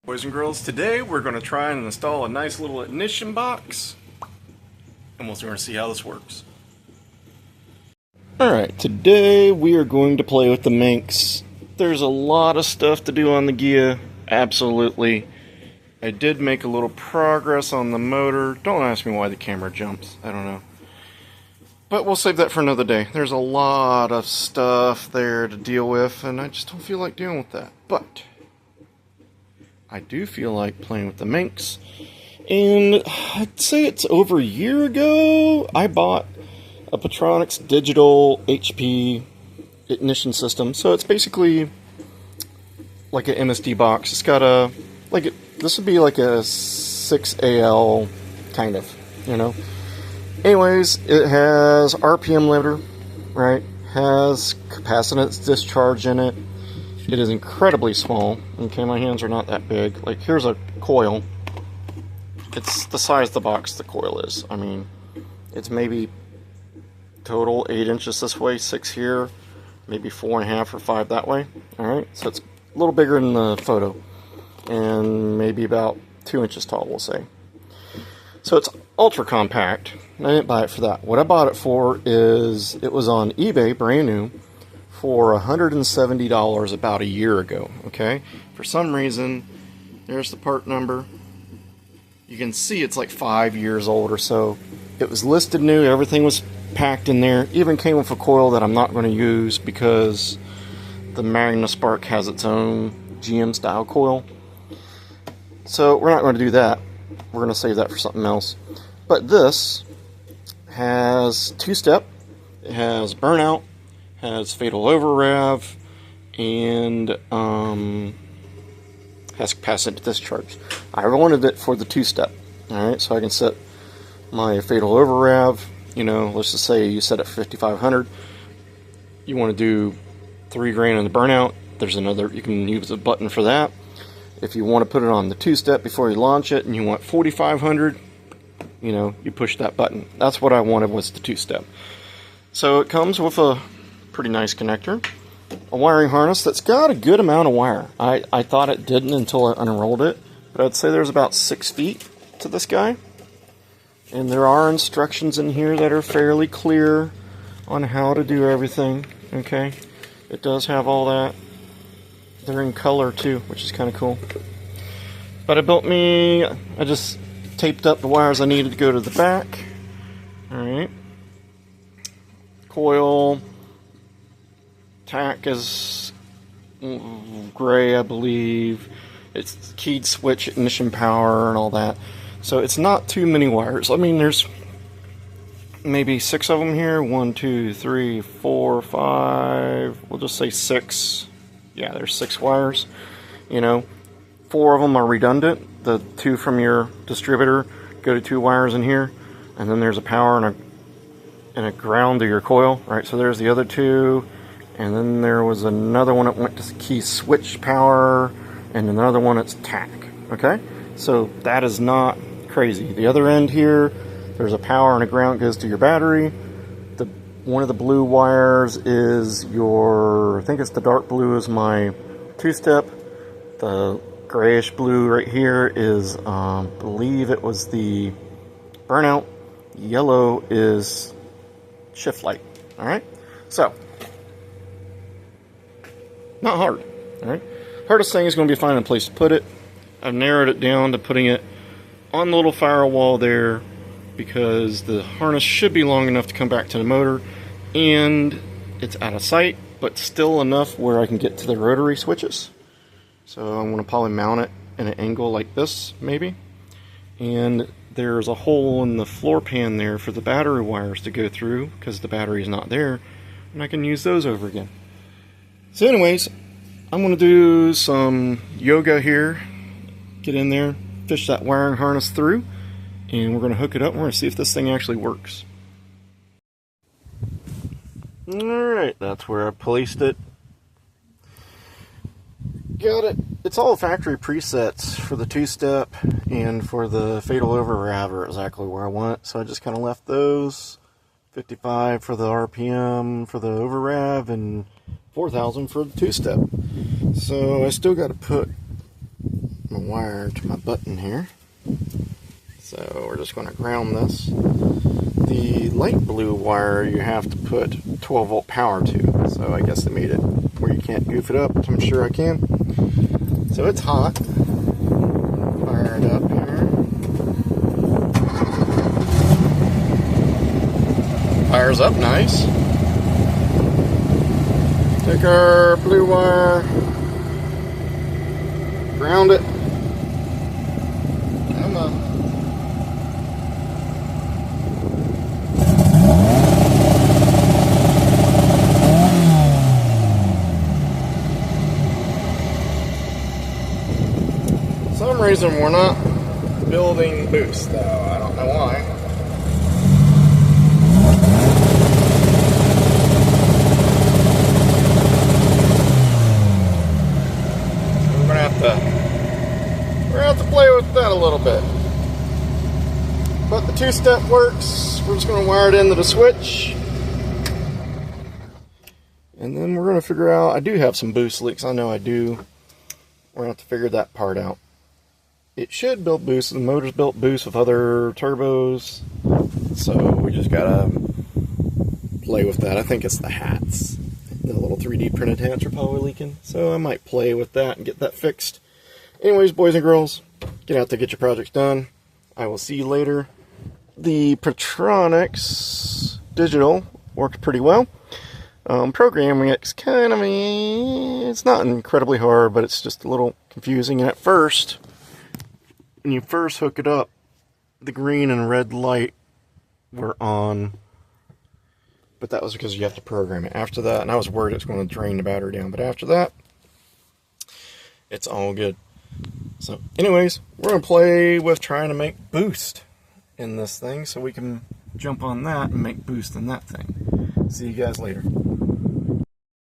Boys and girls, today we're going to try and install a nice little ignition box, and we're going to see how this works. Alright, today we are going to play with the Minx. There's a lot of stuff to do on the gear, absolutely. I did make a little progress on the motor. Don't ask me why the camera jumps, I don't know. But we'll save that for another day. There's a lot of stuff there to deal with, and I just don't feel like dealing with that. But I do feel like playing with the Minx, and I'd say it's over a year ago I bought a Pertronix Digital HP ignition system. So it's basically like an MSD box. It's got a, this would be like a 6AL kind of, you know. Anyways, it has RPM limiter, right? Has capacitance discharge in it. It is incredibly small. Okay, my hands are not that big. Like, here's a coil. It's the size of the box the coil is. I mean, it's maybe total 8 inches this way, 6 here, maybe 4.5 or 5 that way. Alright, so it's a little bigger than the photo. And maybe about 2 inches tall, we'll say. So it's ultra compact. I didn't buy it for that. What I bought it for is, it was on eBay, brand new, for $170 about a year ago, okay? For some reason, there's the part number. You can see it's like 5 years old or so. It was listed new, everything was packed in there. Even came with a coil that I'm not going to use because the MagnaSpark has its own GM style coil. So we're not going to do that. We're going to save that for something else. But this has two-step. It has burnout, has fatal overrev, and has capacitance discharge. I wanted it for the two-step, alright, so I can set my fatal overrev, you know, let's just say you set it 5500, you want to do $3,000 in the burnout, there's another, you can use a button for that. If you want to put it on the two-step before you launch it and you want 4500, you know, you push that button. That's what I wanted, was the two-step. So it comes with a pretty nice connector, a wiring harness that's got a good amount of wire. I thought it didn't until I unrolled it, but I'd say there's about 6 feet to this guy. And there are instructions in here that are fairly clear on how to do everything, okay? It does have all that. They're in color too, which is kind of cool. But I just taped up the wires I needed to go to the back. Alright. Coil. Tack is gray, I believe. It's keyed switch, ignition power, and all that. So it's not too many wires. I mean, there's maybe 6 of them here. 1, 2, 3, 4, 5. We'll just say 6. Yeah, there's 6 wires. You know, 4 of them are redundant. The 2 from your distributor go to 2 wires in here, and then there's a power and a ground to your coil. Right. So there's the other 2. And then there was another one that went to key switch power, and another one that's tack, okay? So that is not crazy. The other end here, there's a power and a ground goes to your battery. One of the blue wires is your, I think it's the dark blue is my two-step. The grayish blue right here is, I believe it was the burnout. Yellow is shift light, all right? So, not hard, alright? Hardest thing is going to be finding a place to put it. I've narrowed it down to putting it on the little firewall there because the harness should be long enough to come back to the motor, and it's out of sight, but still enough where I can get to the rotary switches. So I'm going to probably mount it in an angle like this, maybe. And there's a hole in the floor pan there for the battery wires to go through because the battery is not there, and I can use those over again. So anyways, I'm going to do some yoga here, get in there, fish that wiring harness through, and we're going to hook it up and we're going to see if this thing actually works. Alright, that's where I placed it. Got it. It's all factory presets for the two-step and for the fatal overrev are exactly where I want it. So I just kind of left those. 55 for the RPM for the overrev and 4,000 for the two-step. So I still got to put my wire to my button here. So we're just going to ground this. The light blue wire you have to put 12 volt power to. So I guess they made it where you can't goof it up, which I'm sure I can. So it's hot. Fire it up here. Fires up nice. Take our blue wire, ground it. Come on. For some reason we're not building boost though. I don't know why. We're gonna have to play with that a little bit. But the two-step works. We're just gonna wire it into the switch. And then we're gonna figure out, I do have some boost leaks, I know I do. We're gonna have to figure that part out. It should build boost, the motor's built boost with other turbos. So we just gotta play with that. I think it's the hats. The little 3D printed hats are probably leaking. So I might play with that and get that fixed. Anyways, boys and girls, get out there, get your projects done. I will see you later. The Pertronix Digital worked pretty well. Programming it's kind of, it's not incredibly hard, but it's just a little confusing. And at first, when you first hook it up, the green and red light were on. But that was because you have to program it. After that, and I was worried it was going to drain the battery down, but after that, it's all good. So anyways, we're going to play with trying to make boost in this thing so we can jump on that and make boost in that thing. See you guys later.